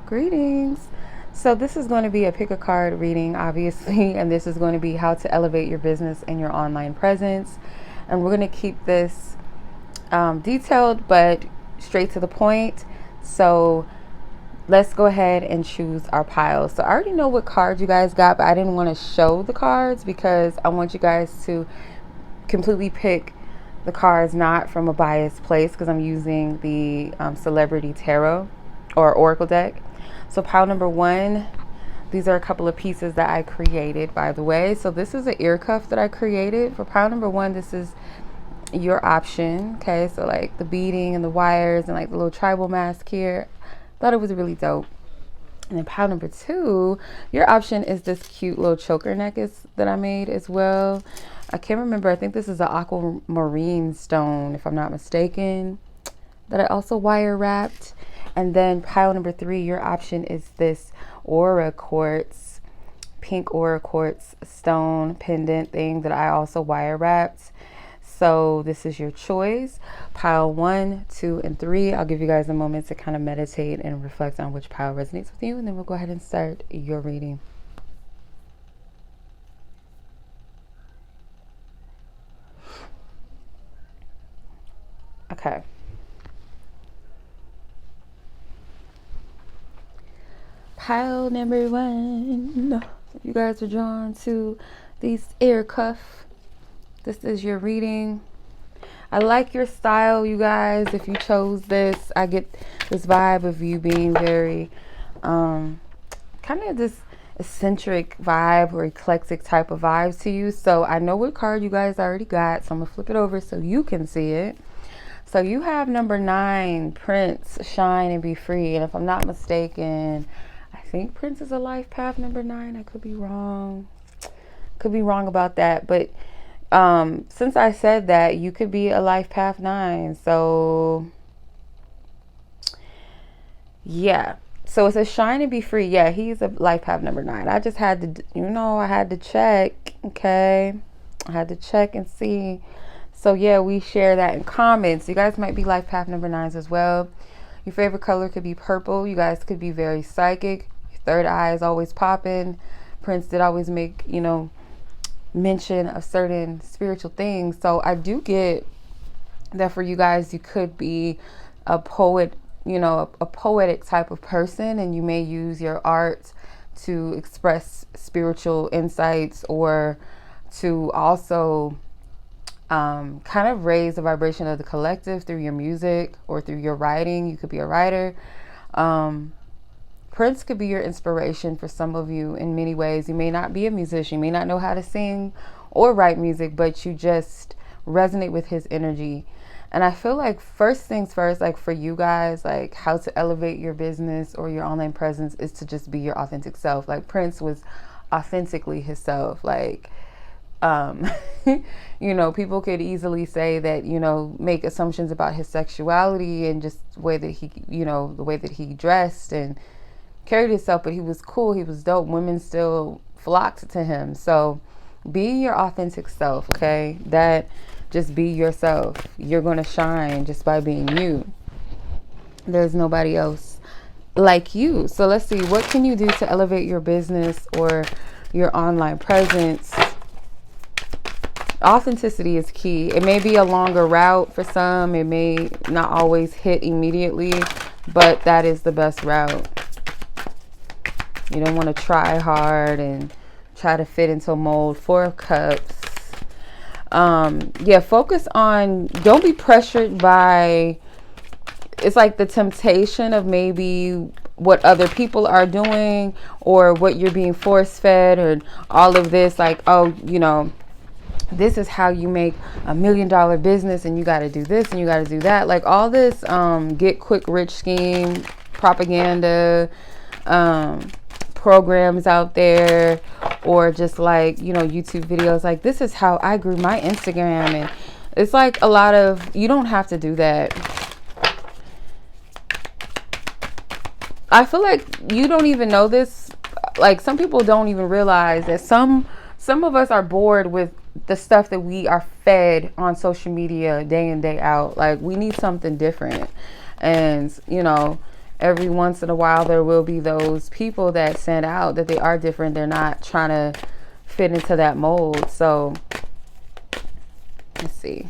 Greetings. So this is going to be a pick a card reading, obviously, and this is going to be how to elevate your business and your online presence. And we're going to keep this detailed but straight to the point. So let's go ahead and choose our pile. So I already know what cards you guys got, but I didn't want to show the cards because I want you guys to completely pick the cards not from a biased place, because I'm using the Celebrity Tarot or Oracle deck. So pile number one, these are a couple of pieces that I created, by the way. So this is an ear cuff that I created. For pile number one, this is your option. Okay, so like the beading and the wires and like the little tribal mask here. Thought it was really dope. And then pile number two, your option is this cute little choker necklace that I made as well. I can't remember. I think this is an aquamarine stone, if I'm not mistaken, that I also wire wrapped. And then pile number three, your option is this aura quartz, pink aura quartz stone pendant thing that I also wire wrapped. So this is your choice. Pile 1, 2, and 3. I'll give you guys a moment to kind of meditate and reflect on which pile resonates with you, and then we'll go ahead and start your reading. Okay. Pile number one. You guys are drawn to these ear cuff. This is your reading. I like your style, you guys. If you chose this, I get this vibe of you being very kind of this eccentric vibe or eclectic type of vibes to you. So I know what card you guys already got, so I'm gonna flip it over so you can see it. So you have number 9, Prince, Shine and Be Free. And if I'm not mistaken, I think Prince is a life path number 9. I could be wrong. Could be wrong about that. But since I said that, you could be a life path 9. So yeah. So it says Shine and Be Free. Yeah, he's a life path number 9. I just had to, I had to check. Okay. I had to check and see. So yeah, we share that in common. So you guys might be life path number 9s as well. Your favorite color could be purple. You guys could be very psychic. Your third eye is always popping. Prince did always make, mention of certain spiritual things. So I do get that for you guys, you could be a poet, a poetic type of person, and you may use your art to express spiritual insights or to also kind of raise the vibration of the collective through your music or through your writing. You could be a writer. Prince could be your inspiration for some of you in many ways. You may not be a musician, you may not know how to sing or write music, but you just resonate with his energy. And I feel like first things first, like for you guys, like how to elevate your business or your online presence is to just be your authentic self. Like Prince was authentically himself. Like, people could easily say that, make assumptions about his sexuality and just the way that he, the way that he dressed and carried himself, but he was cool. He was dope. Women still flocked to him. So be your authentic self. Okay. Just be yourself. You're going to shine just by being you. There's nobody else like you. So let's see, what can you do to elevate your business or your online presence? Authenticity is key. It may be a longer route for some. It may not always hit immediately, but that is the best route. You don't want to try hard and try to fit into a mold. 4 of Cups. Focus on, don't be pressured by, it's like the temptation of maybe what other people are doing or what you're being force fed or all of this, like, this is how you make $1 million business and you got to do this and you got to do that. Like all this get quick rich scheme propaganda programs out there, or just like, YouTube videos. Like, this is how I grew my Instagram. And it's like a lot of, you don't have to do that. I feel like you don't even know this. Like some people don't even realize that some of us are bored with the stuff that we are fed on social media day in, day out. Like we need something different. And, every once in a while there will be those people that stand out, that they are different. They're not trying to fit into that mold. So let's see.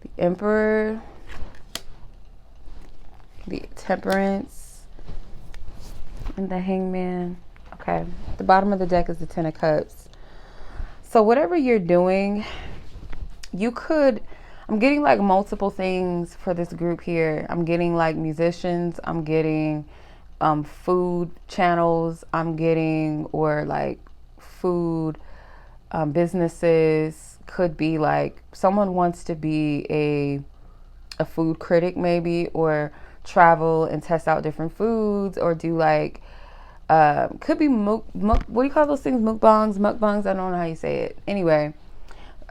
The Emperor, the Temperance, and the Hangman. Okay, the bottom of the deck is the Ten of Cups. So whatever you're doing, you could, I'm getting like multiple things for this group here. I'm getting like musicians, I'm getting food channels, I'm getting, or like food businesses. Could be like someone wants to be a food critic maybe, or travel and test out different foods, or do like could be what do you call those things, mukbangs, I don't know how you say it. Anyway,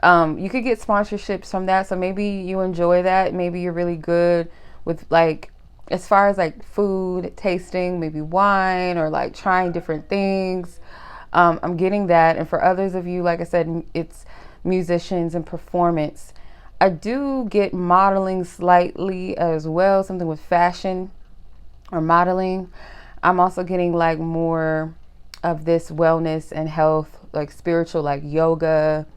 you could get sponsorships from that. So maybe you enjoy that. Maybe you're really good with like, as far as like food tasting, maybe wine, or like trying different things. I'm getting that. And for others of you, like I said, it's musicians and performance. I do get modeling slightly as well, something with fashion or modeling. I'm also getting like more of this wellness and health, like spiritual, like yoga,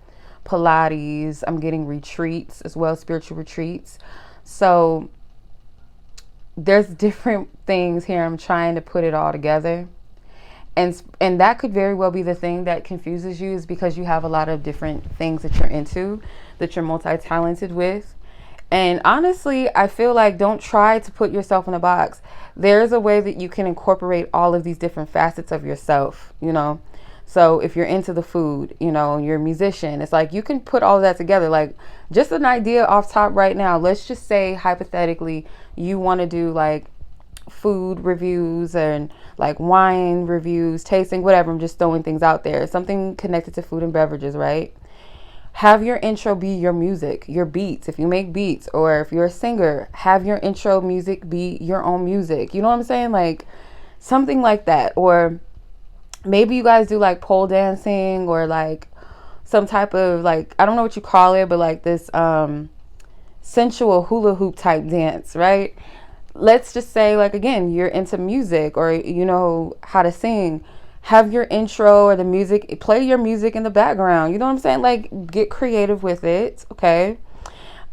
Pilates. I'm getting retreats as well, spiritual retreats. So there's different things here. I'm trying to put it all together. And that could very well be the thing that confuses you, is because you have a lot of different things that you're into, that you're multi-talented with. And honestly, I feel like don't try to put yourself in a box. There's a way that you can incorporate all of these different facets of yourself, you know. So if you're into the food, you know, you're a musician, it's like you can put all of that together. Like, just an idea off top right now. Let's just say hypothetically you want to do like food reviews and like wine reviews, tasting, whatever. I'm just throwing things out there. Something connected to food and beverages, right? Have your intro be your music, your beats. If you make beats, or if you're a singer, have your intro music be your own music. You know what I'm saying? Like something like that. Or maybe you guys do like pole dancing, or like some type of like, I don't know what you call it, but like this sensual hula hoop type dance, right? Let's just say, like, again, you're into music, or you know how to sing. Have your intro or the music, play your music in the background. You know what I'm saying? Like, get creative with it, okay?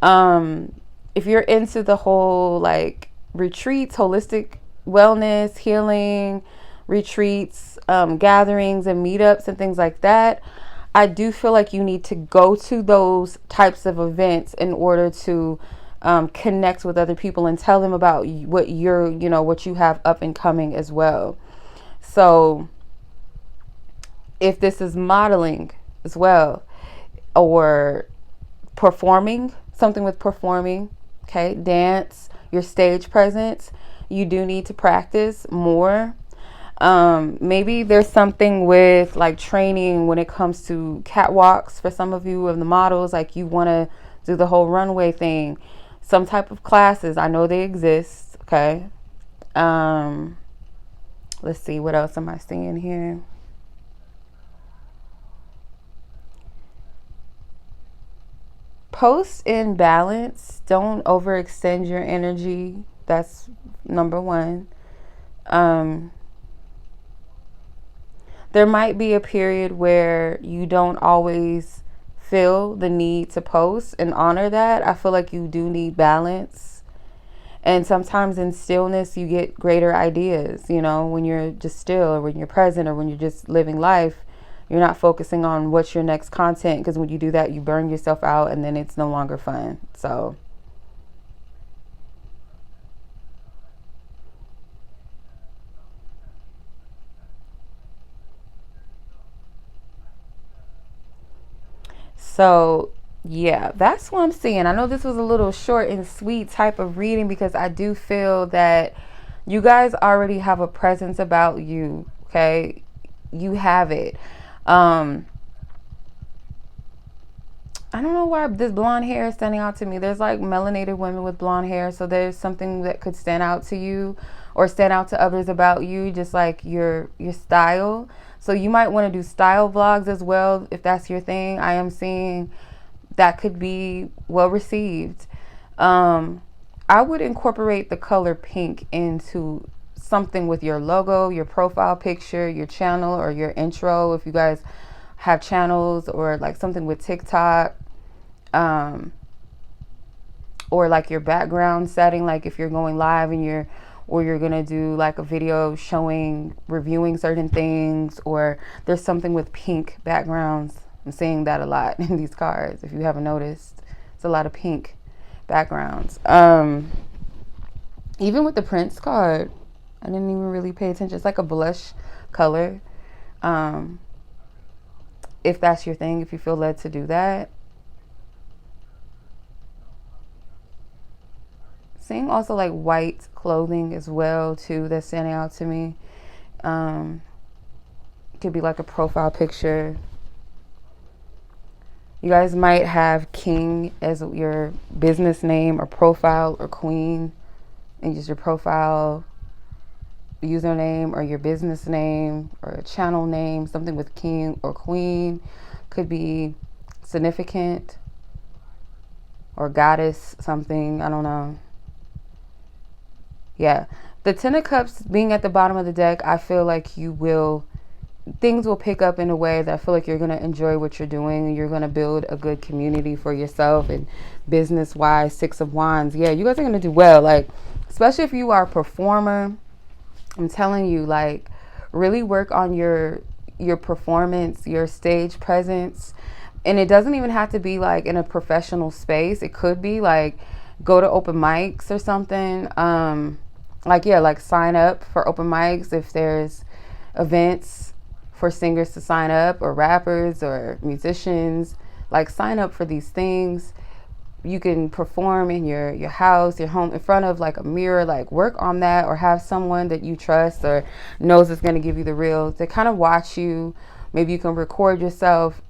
If you're into the whole, like, retreats, holistic wellness, healing, retreats, gatherings and meetups and things like that, I do feel like you need to go to those types of events in order to connect with other people and tell them about what you're, you know, what you have up and coming as well. So if this is modeling as well, or performing, something with performing, okay, dance, your stage presence, you do need to practice more. Maybe there's something with like training when it comes to catwalks for some of you of the models, like you want to do the whole runway thing, some type of classes. I know they exist. Okay. Let's see, what else am I seeing here? Post in balance. Don't overextend your energy. That's number one. There might be a period where you don't always feel the need to post, and honor that. I feel like you do need balance. And sometimes in stillness, you get greater ideas, you know, when you're just still, or when you're present, or when you're just living life. You're not focusing on what's your next content, because when you do that, you burn yourself out and then it's no longer fun. So yeah, that's what I'm seeing. I know this was a little short and sweet type of reading, because I do feel that you guys already have a presence about you. Okay, you have it. I don't know why this blonde hair is standing out to me. There's like melanated women with blonde hair, so there's something that could stand out to you, or stand out to others about you, just like your style. So you might want to do style vlogs as well, if that's your thing. I am seeing that could be well received. I would incorporate the color pink into something with your logo, your profile picture, your channel, or your intro if you guys have channels, or like something with TikTok, or like your background setting, like if you're going live and you're gonna do like a video showing, reviewing certain things, or there's something with pink backgrounds. I'm seeing that a lot in these cards. If you haven't noticed, it's a lot of pink backgrounds. Even with the Prince card, I didn't even really pay attention. It's like a blush color. If that's your thing, if you feel led to do that. Seeing also like white clothing as well too, that's standing out to me. Could be like a profile picture. You guys might have king as your business name or profile, or queen and just your profile username or your business name or a channel name. Something with king or queen could be significant, or goddess something, I don't know. Yeah, the Ten of Cups being at the bottom of the deck, I feel like things will pick up in a way that I feel like you're going to enjoy what you're doing, and you're going to build a good community for yourself. And business wise, Six of Wands, yeah, you guys are going to do well, like especially if you are a performer. I'm telling you, like, really work on your performance, your stage presence. And it doesn't even have to be like in a professional space. It could be like go to open mics or something. Like sign up for open mics if there's events for singers to sign up, or rappers or musicians. Like, sign up for these things. You can perform in your house, your home, in front of like a mirror. Like, work on that, or have someone that you trust or knows is going to give you the real to kind of watch you. Maybe you can record yourself,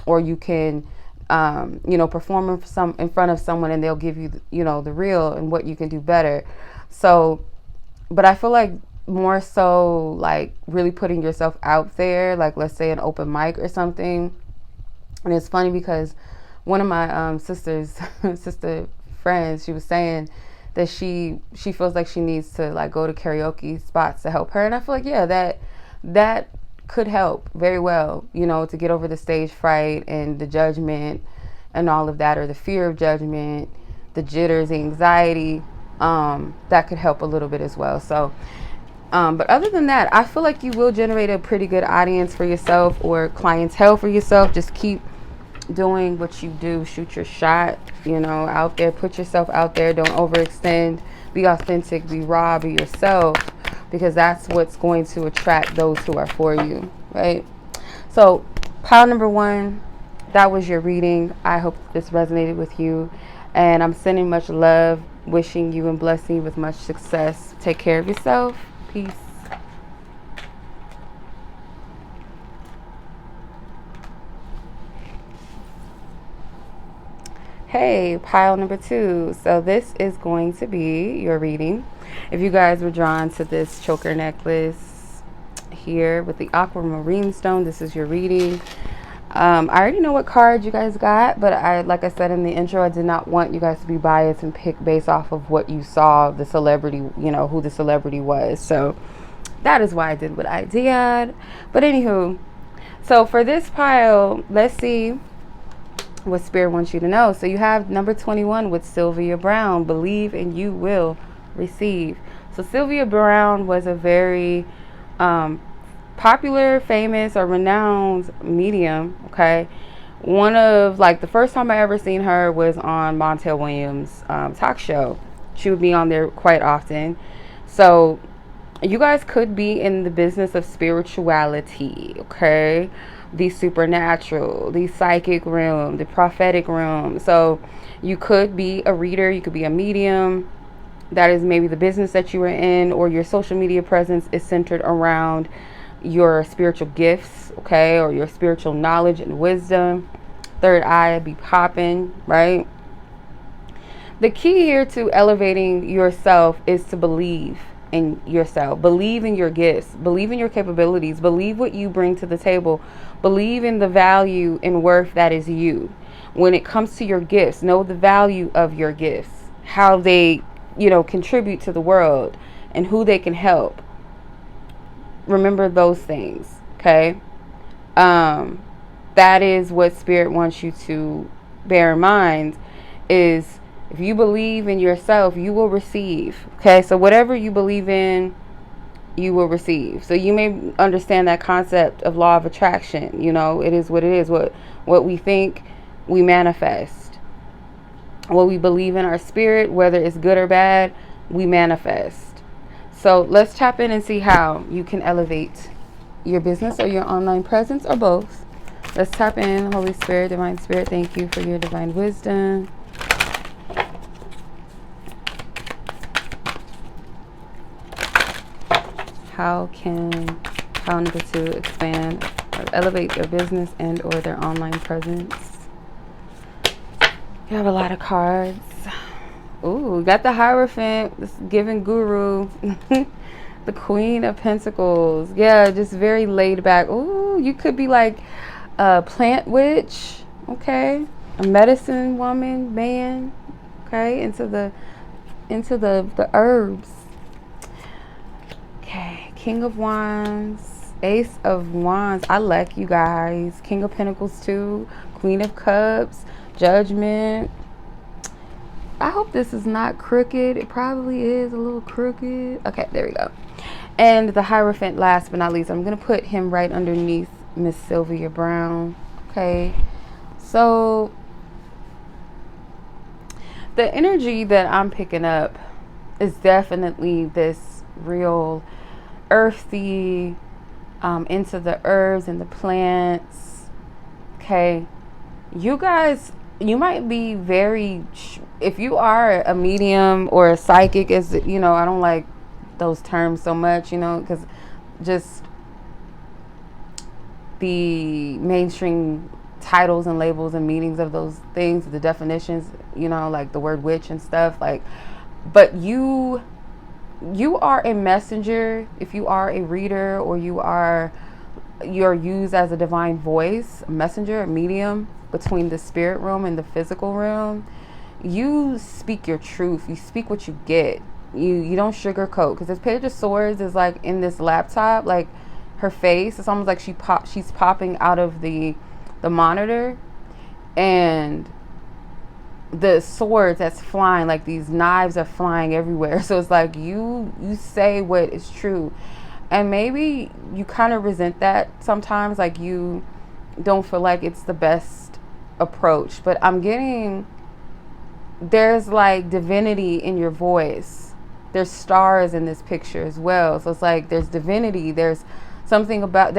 or you can perform in front of someone, and they'll give you the real and what you can do better. So, but I feel like more so like really putting yourself out there, like let's say an open mic or something. And it's funny because one of my sister friends, she was saying that she feels like she needs to like go to karaoke spots to help her. And I feel like, yeah, that could help very well, to get over the stage fright and the judgment and all of that, or the fear of judgment, the jitters, the anxiety. That could help a little bit as well. So, but other than that, I feel like you will generate a pretty good audience for yourself, or clientele for yourself. Just keep doing what you do. Shoot your shot, out there. Put yourself out there. Don't overextend. Be authentic. Be raw. Be yourself, because that's what's going to attract those who are for you, right? So, pile number 1, that was your reading. I hope this resonated with you, and I'm sending much love, wishing you and blessing you with much success. Take care of yourself. Peace. Hey, pile number 2. So this is going to be your reading. If you guys were drawn to this choker necklace here with the aquamarine stone, this is your reading. I already know what card you guys got, but like I said in the intro, I did not want you guys to be biased and pick based off of what you saw the celebrity, who the celebrity was. So that is why I did what I did. But anywho, so for this pile, let's see what Spirit wants you to know. So you have number 21 with Sylvia Browne, believe and you will receive. So Sylvia Browne was a very popular, famous, or renowned medium. Okay, one of like the first time I ever seen her was on Montel Williams' talk show. She would be on there quite often. So you guys could be in the business of spirituality, okay? The supernatural, the psychic realm, the prophetic realm. So you could be a reader, you could be a medium. That is maybe the business that you are in, or your social media presence is centered around your spiritual gifts, okay, or your spiritual knowledge and wisdom. Third eye be popping, right? The key here to elevating yourself is to believe in yourself, believe in your gifts, believe in your capabilities, believe what you bring to the table, believe in the value and worth that is you. When it comes to your gifts, know the value of your gifts, how they, contribute to the world and who they can help. Remember those things, okay? That is what Spirit wants you to bear in mind, is if you believe in yourself, you will receive, okay? So whatever you believe in, you will receive. So you may understand that concept of law of attraction. It is what it is. What we think, we manifest. What we believe in our spirit, whether it's good or bad, we manifest. So let's tap in and see how you can elevate your business or your online presence, or both. Let's tap in. Holy Spirit, Divine Spirit, thank you for your divine wisdom. How number 2, expand or elevate their business and or their online presence? You have a lot of cards. Ooh, we got the Hierophant, this giving guru. The Queen of Pentacles. Yeah, just very laid back. Ooh, you could be like a plant witch, okay? A medicine woman, man, okay? Into the herbs. Okay, King of Wands, Ace of Wands. I like you guys. King of Pentacles too. Queen of Cups, Judgment. I hope this is not crooked. It probably is a little crooked. Okay, there we go. And the Hierophant, last but not least. I'm going to put him right underneath Miss Sylvia Brown. Okay, so the energy that I'm picking up is definitely this real earthy, into the herbs and the plants. Okay, you guys, you might be very, if you are a medium or a psychic, I don't like those terms so much, because just the mainstream titles and labels and meanings of those things, the definitions, like the word witch and stuff, but you are a messenger. If you are a reader, or you're used as a divine voice, a messenger, a medium between the spirit realm and the physical realm, you speak your truth. You speak what you get. You don't sugarcoat, because this Page of Swords is like in this laptop, like her face, it's almost like she's popping out of the monitor, and the swords that's flying, like these knives are flying everywhere. So it's like you say what is true, and maybe you kind of resent that sometimes, like you don't feel like it's the best approach, but I'm getting, there's like divinity in your voice. There's stars in this picture as well. So it's like there's divinity. There's something about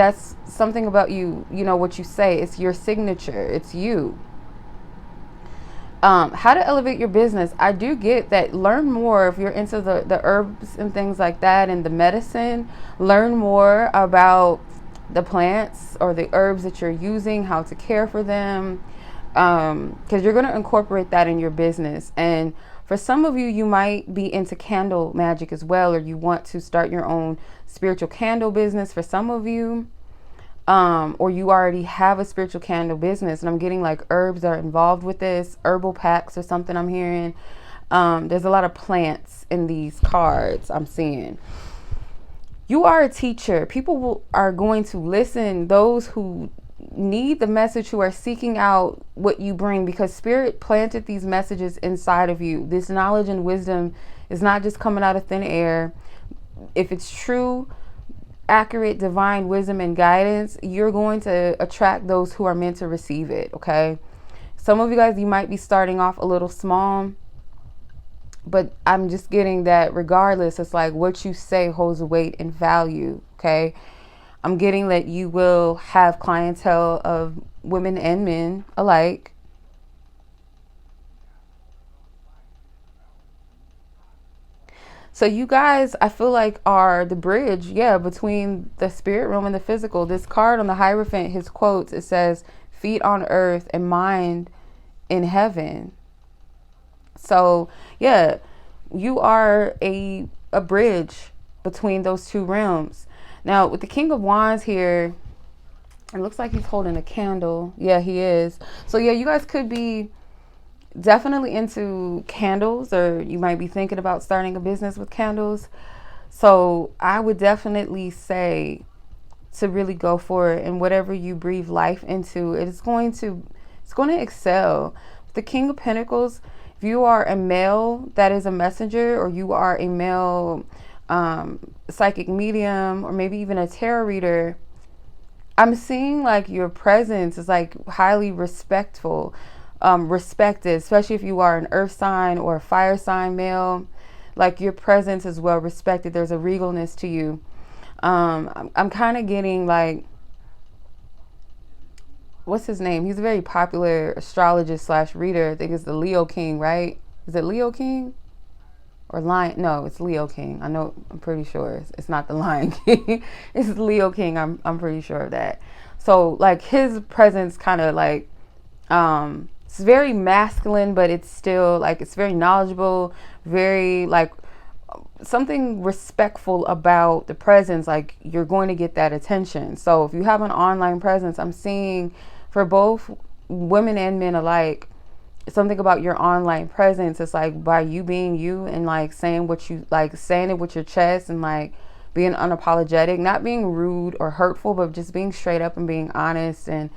you, what you say. It's your signature. It's you. How to elevate your business. I do get that. Learn more if you're into the herbs and things like that, and the medicine. Learn more about the plants or the herbs that you're using, how to care for them, because you're going to incorporate that in your business. And for some of you, you might be into candle magic as well, or you want to start your own spiritual candle business. For some of you, or you already have a spiritual candle business, and I'm getting like herbs that are involved with this, herbal packs or something I'm hearing. There's a lot of plants in these cards I'm seeing. You are a teacher. People are going to listen, those who need the message, who are seeking out what you bring, because Spirit planted these messages inside of you. This knowledge and wisdom is not just coming out of thin air. If it's true, accurate, divine wisdom and guidance, you're going to attract those who are meant to receive it, okay? Some of you guys, you might be starting off a little small, but I'm just getting that regardless, it's like what you say holds weight and value, okay? I'm getting that you will have clientele of women and men alike. So you guys, I feel like, are the bridge, between the spirit realm and the physical. This card on the Hierophant, his quotes, it says, feet on earth and mind in heaven. So, you are a bridge between those two realms. Now, with the King of Wands here, it looks like he's holding a candle. Yeah, he is. So, you guys could be definitely into candles, or you might be thinking about starting a business with candles. So I would definitely say to really go for it, and whatever you breathe life into, it's going to excel. The King of Pentacles, if you are a male that is a messenger, or you are a male psychic medium, or maybe even a tarot reader, I'm seeing like your presence is like highly respected, especially if you are an earth sign or a fire sign male. Like your presence is well respected. There's a regalness to you. I'm kind of getting like, what's his name? He's a very popular astrologist slash reader. I think it's the Leo King, right? Is it Leo King? Or Lion? No, it's Leo King. I know, I'm pretty sure it's not the Lion King. It's Leo King. I'm pretty sure of that. So like his presence kind of like, it's very masculine, but it's still like, it's very knowledgeable, very like something respectful about the presence. Like you're going to get that attention. So if you have an online presence, I'm seeing for both women and men alike, something about your online presence. It's like by you being you and like saying what you like, saying it with your chest, and like being unapologetic, not being rude or hurtful, but just being straight up and being honest, and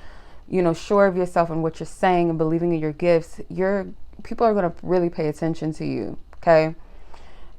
you know, sure of yourself and what you're saying, and believing in your gifts. People are going to really pay attention to you. Okay.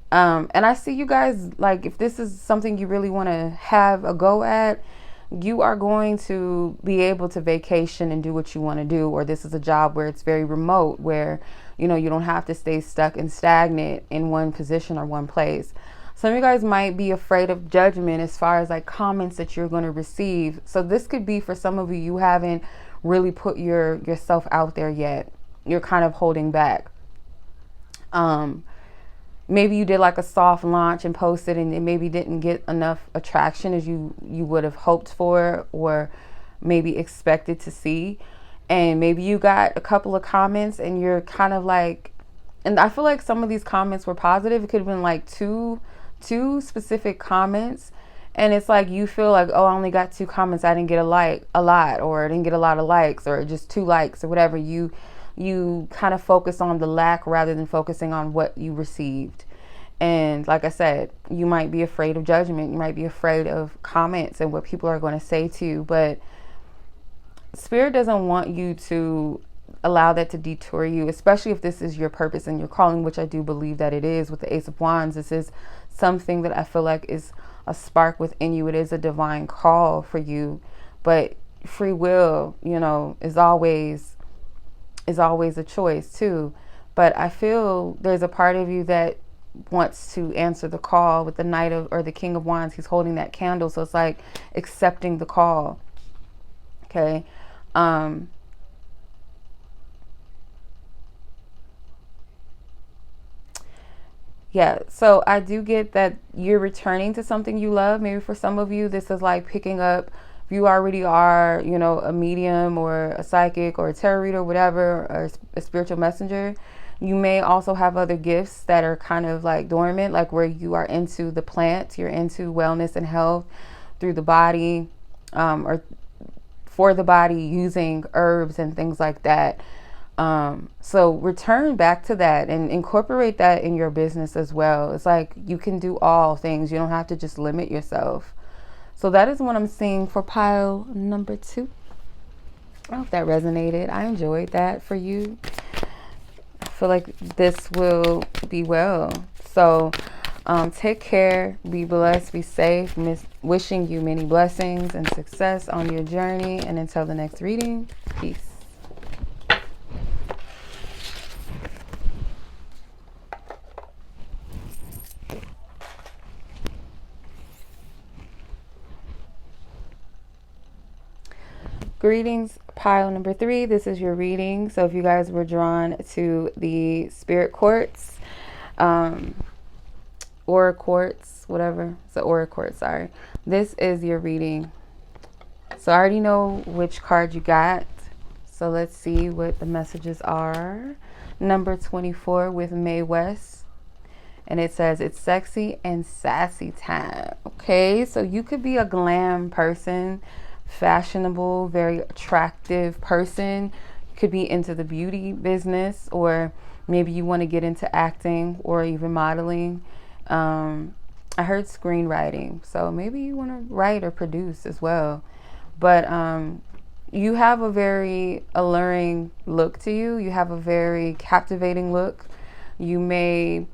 And I see you guys, like, if this is something you really want to have a go at, you are going to be able to vacation and do what you want to do. Or this is a job where it's very remote, where, you know, you don't have to stay stuck and stagnant in one position or one place. Some of you guys might be afraid of judgment as far as like comments that you're going to receive. So this could be for some of you, you haven't really put yourself out there yet. You're kind of holding back. Maybe you did like a soft launch and posted, and it maybe didn't get enough attraction as you would have hoped for, or maybe expected to see. And maybe you got a couple of comments and you're kind of like, and I feel like some of these comments were positive. It could have been like two specific comments. And it's like, you feel like, oh, I only got 2 comments. I didn't get a lot, or I didn't get a lot of likes, or just 2 likes, or whatever. You kind of focus on the lack rather than focusing on what you received. And like I said, you might be afraid of judgment. You might be afraid of comments and what people are going to say to you. But Spirit doesn't want you to allow that to detour you, especially if this is your purpose and your calling, which I do believe that it is. With the Ace of Wands, this is something that I feel like is a spark within you. It is a divine call for you. But free will, you know, is always a choice too. But I feel there's a part of you that wants to answer the call. With the Knight of, or the King of Wands, he's holding that candle. So it's like accepting the call. Okay. Yeah, so I do get that you're returning to something you love. Maybe for some of you, this is like picking up, if you already are, you know, a medium or a psychic or a tarot reader, whatever, or a spiritual messenger, you may also have other gifts that are kind of like dormant, like where you are into the plants, you're into wellness and health through the body, or for the body, using herbs and things like that. So return back to that and incorporate that in your business as well. It's like you can do all things. You don't have to just limit yourself. So that is what I'm seeing for pile number 2. I hope that resonated. I enjoyed that for you. I feel like this will be well. So take care, be blessed, be safe. Wishing you many blessings and success on your journey. And until the next reading, peace. Greetings, pile number 3. This is your reading. So if you guys were drawn to the spirit quartz, aura quartz, whatever, it's the aura quartz, sorry, this is your reading. So I already know which card you got, so let's see what the messages are. Number 24 with Mae West, and it says it's sexy and sassy time. Okay, so you could be a glam person, fashionable, very attractive person. You could be into the beauty business, or maybe you want to get into acting or even modeling. I heard screenwriting, so maybe you want to write or produce as well. But you have a very alluring look to you. You have a very captivating look. You may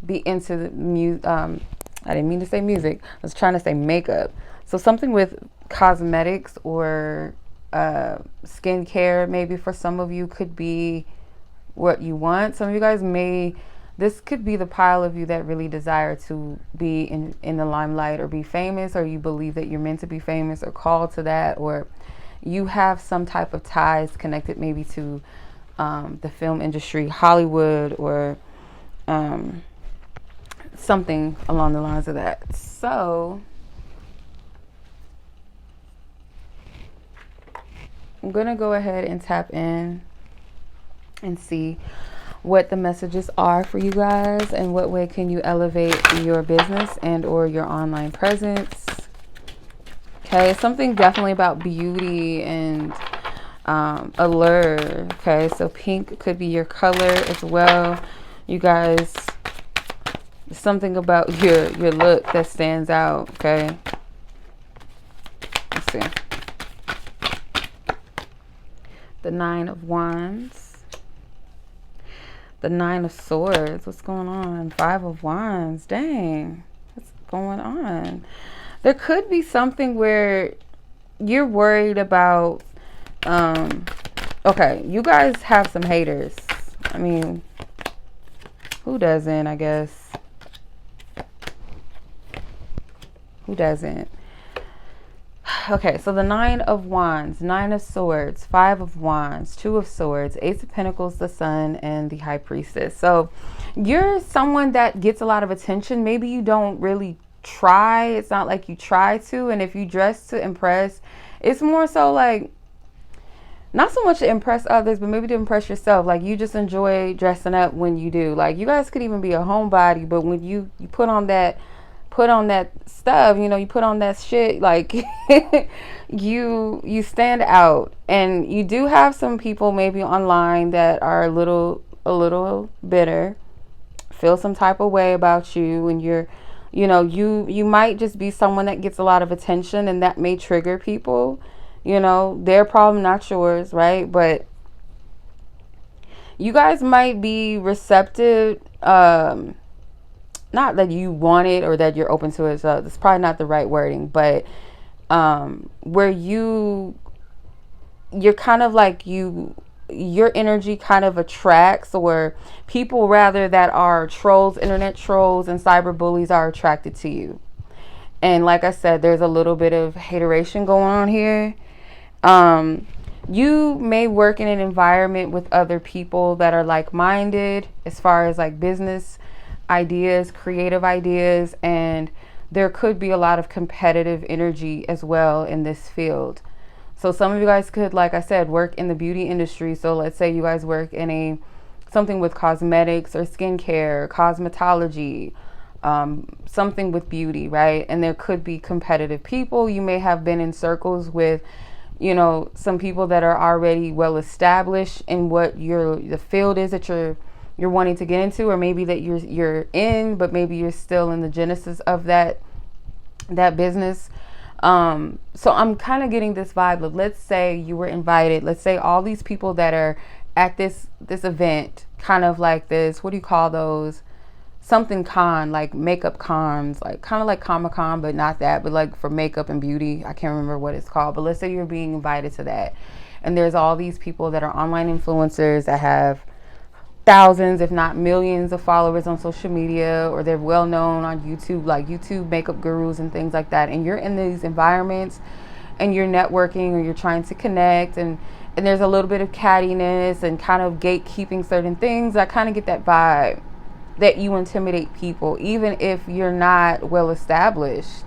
be into the music. I didn't mean to say music. I was trying to say makeup. So something with cosmetics or skincare, maybe for some of you, could be what you want. Some of you guys this could be the pile of you that really desire to be in the limelight or be famous, or you believe that you're meant to be famous or called to that, or you have some type of ties connected maybe to the film industry, Hollywood, or something along the lines of that. So I'm gonna go ahead and tap in and see what the messages are for you guys, and what way can you elevate your business and or your online presence. Okay, something definitely about beauty and allure. Okay, so pink could be your color as well, you guys. Something about your look that stands out. Okay, let's see. The 9 of Wands, the 9 of Swords. What's going on? 5 of Wands. Dang, what's going on? There could be something where you're worried about, okay, you guys have some haters. I mean, who doesn't, I guess? Who doesn't? Okay, so the 9 of Wands, 9 of Swords, 5 of Wands, 2 of Swords, Ace of Pentacles, the Sun, and the High Priestess. So you're someone that gets a lot of attention. Maybe you don't really try. It's not like you try to. And if you dress to impress, it's more so like, not so much to impress others, but maybe to impress yourself. Like, you just enjoy dressing up when you do. Like, you guys could even be a homebody, but when you put on that stuff, you know, you put on that shit, like you stand out. And you do have some people maybe online that are a little bitter, feel some type of way about you, and you might just be someone that gets a lot of attention, and that may trigger people. You know, their problem, not yours, right? But you guys might be receptive, not that you want it or that you're open to it, so that's probably not the right wording, but where you're kind of like, your energy kind of attracts, or people rather that are trolls, internet trolls and cyber bullies are attracted to you. And like I said, there's a little bit of hateration going on here. You may work in an environment with other people that are like-minded as far as like business ideas, creative ideas, and there could be a lot of competitive energy as well in this field. So some of you guys could, like I said, work in the beauty industry. So let's say you guys work in something with cosmetics or skincare, cosmetology, something with beauty, right? And there could be competitive people. You may have been in circles with, you know, some people that are already well established in what the field is that you're wanting to get into, or maybe that you're in, but maybe you're still in the genesis of that business. So I'm kind of getting this vibe of, let's say you were invited, let's say all these people that are at this event, kind of like this, what do you call those? Something con, like makeup cons, like kind of like Comic-Con, but not that, but like for makeup and beauty. I can't remember what it's called, but let's say you're being invited to that. And there's all these people that are online influencers that have thousands, if not millions of followers on social media, or they're well known on YouTube, like YouTube makeup gurus and things like that. And you're in these environments and you're networking, or you're trying to connect, and there's a little bit of cattiness and kind of gatekeeping certain things. I kind of get that vibe that you intimidate people, even if you're not well established.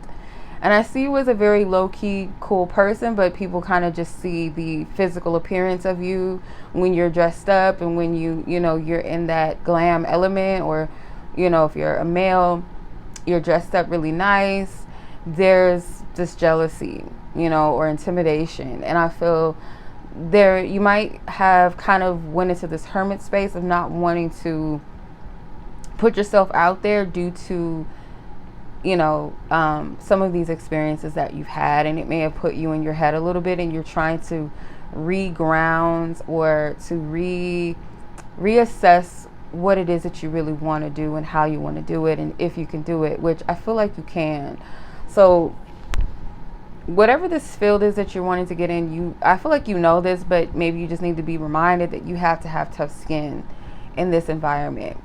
And I see you as a very low-key, cool person, but people kind of just see the physical appearance of you when you're dressed up, and when you're in that glam element, or, if you're a male, you're dressed up really nice. There's this jealousy, or intimidation. And I feel there, you might have kind of went into this hermit space of not wanting to put yourself out there due to, some of these experiences that you've had, and it may have put you in your head a little bit, and you're trying to reground or to reassess what it is that you really want to do and how you want to do it and if you can do it, which I feel like you can. So whatever this field is that you're wanting to get in, I feel like you know this, but maybe you just need to be reminded that you have to have tough skin in this environment,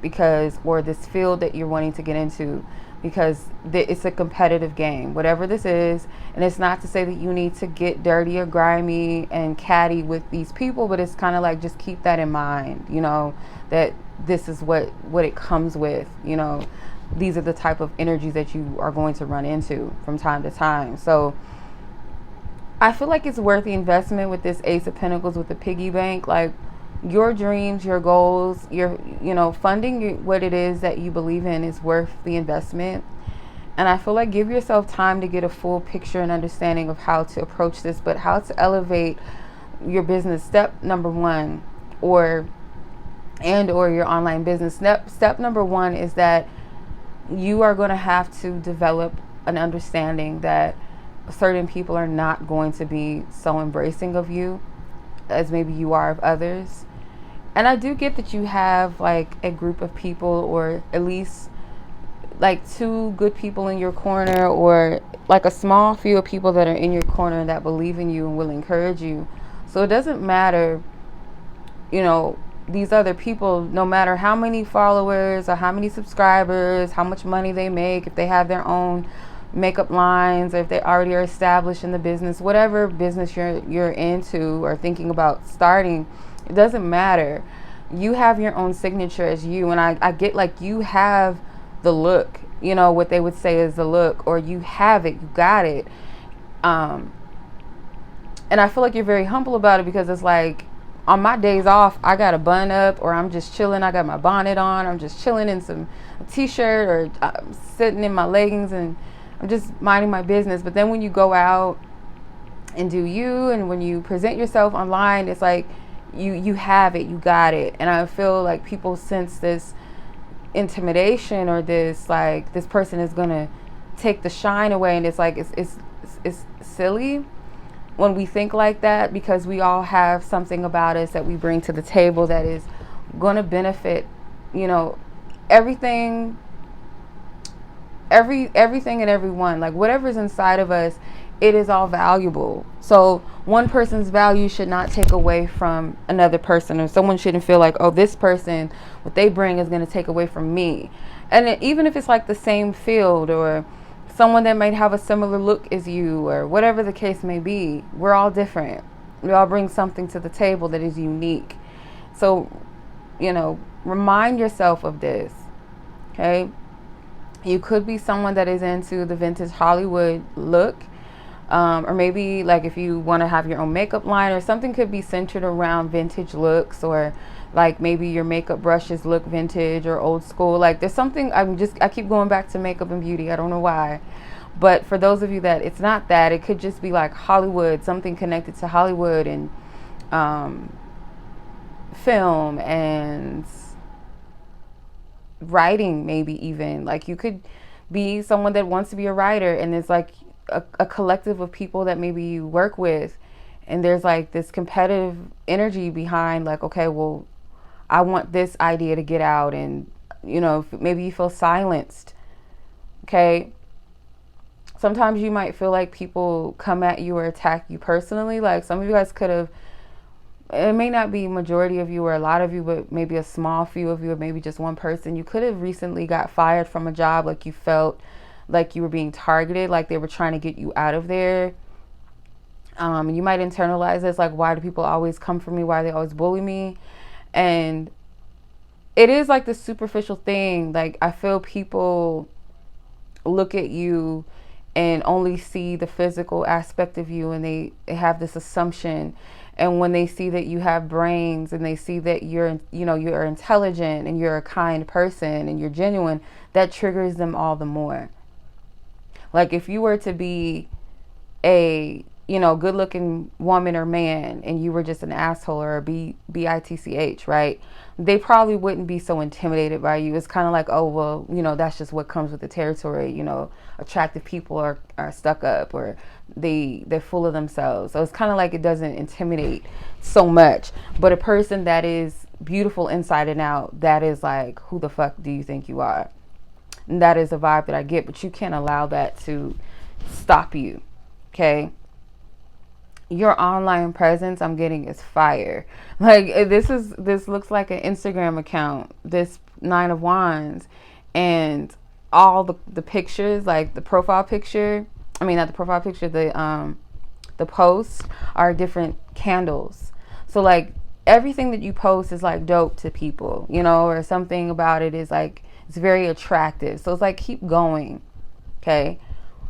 or this field that you're wanting to get into, because it's a competitive game, whatever this is. And it's not to say that you need to get dirty or grimy and catty with these people, but it's kind of like, just keep that in mind, that this is what it comes with. These are the type of energies that you are going to run into from time to time. So I feel like it's worth the investment with this Ace of Pentacles with the piggy bank. Like, your dreams, your goals, funding what it is that you believe in is worth the investment. And I feel like give yourself time to get a full picture and understanding of how to approach this, but how to elevate your business. Step number one, or your online business. Step number one is that you are going to have to develop an understanding that certain people are not going to be so embracing of you as maybe you are of others. And I do get that you have like a group of people, or at least like 2 good people in your corner, or like a small few of people that are in your corner that believe in you and will encourage you. So it doesn't matter, these other people, no matter how many followers or how many subscribers, how much money they make, if they have their own makeup lines, or if they already are established in the business, whatever business you're into or thinking about starting, it doesn't matter. You have your own signature as you. And I get, like, you have the look, what they would say is the look, or you have it, you got it. And I feel like you're very humble about it, because it's like, on my days off, I got a bun up, or I'm just chilling, I got my bonnet on, I'm just chilling in some t-shirt, or I'm sitting in my leggings and I'm just minding my business. But then when you go out and do you, and when you present yourself online, it's like you have it, you got it. And I feel like people sense this intimidation, or this, like, this person is gonna take the shine away. And it's like, it's silly when we think like that, because we all have something about us that we bring to the table that is gonna benefit, everything and everyone. Like, whatever's inside of us, it is all valuable. So one person's value should not take away from another person, or someone shouldn't feel like, oh, this person, what they bring is going to take away from me. And even if it's like the same field, or someone that might have a similar look as you, or whatever the case may be, we're all different. We all bring something to the table that is unique. So, remind yourself of this, okay? You could be someone that is into the vintage Hollywood look, or maybe, like, if you want to have your own makeup line, or something could be centered around vintage looks, or like maybe your makeup brushes look vintage or old school. Like, there's something, I keep going back to makeup and beauty. I don't know why. But for those of you that it's not that, it could just be like Hollywood, something connected to Hollywood and film and writing, maybe even. Like, you could be someone that wants to be a writer, and there's like a collective of people that maybe you work with, and there's like this competitive energy behind, like, okay, well, I want this idea to get out, and maybe you feel silenced. Okay, sometimes you might feel like people come at you or attack you personally. Like, some of you guys could have, it may not be majority of you or a lot of you, but maybe a small few of you, or maybe just one person. You could have recently got fired from a job, like you felt like you were being targeted, like they were trying to get you out of there. You might internalize this, like, why do people always come for me? Why do they always bully me? And it is like this superficial thing. Like, I feel people look at you and only see the physical aspect of you, and they have this assumption. And when they see that you have brains, and they see that you're intelligent and you're a kind person and you're genuine, that triggers them all the more. Like, if you were to be a you know, good looking woman or man, and you were just an asshole or a bitch, right? They probably wouldn't be so intimidated by you. It's kind of like, oh, well, you know, that's just what comes with the territory. You know, attractive people are stuck up, or they're full of themselves. So it's kind of like it doesn't intimidate so much. But a person that is beautiful inside and out, that is like, who the fuck do you think you are? And that is a vibe that I get, but you can't allow that to stop you. Okay? Your online presence, I'm getting, is fire. Like, this looks like an Instagram account, this 9 of Wands, and all the pictures, like the profile picture, I mean, not the profile picture, the posts are different candles. So like everything that you post is like dope to people, you know, or something about it is like, it's very attractive. So it's like, keep going. Okay.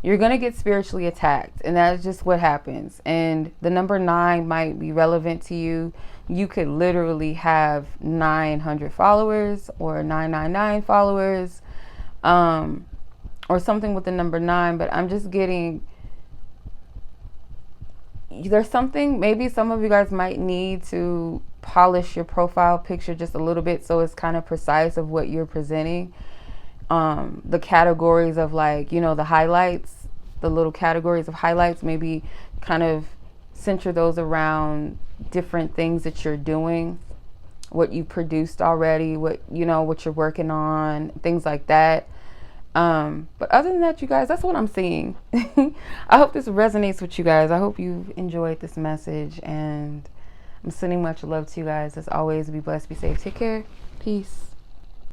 You're going to get spiritually attacked, and that's just what happens. And the number 9 might be relevant to you. You could literally have 900 followers or 999 followers, or something with the number 9. But I'm just getting, there's something, maybe some of you guys might need to polish your profile picture just a little bit so it's kind of precise of what you're presenting. The categories of, like, you know, the highlights, the little categories of highlights, maybe kind of center those around different things that you're doing, what you produced already, what, you know, what you're working on, things like that. But other than that, you guys, that's what I'm seeing. I hope this resonates with you guys. I hope you enjoyed this message, and I'm sending much love to you guys. As always, be blessed, be safe, take care, peace.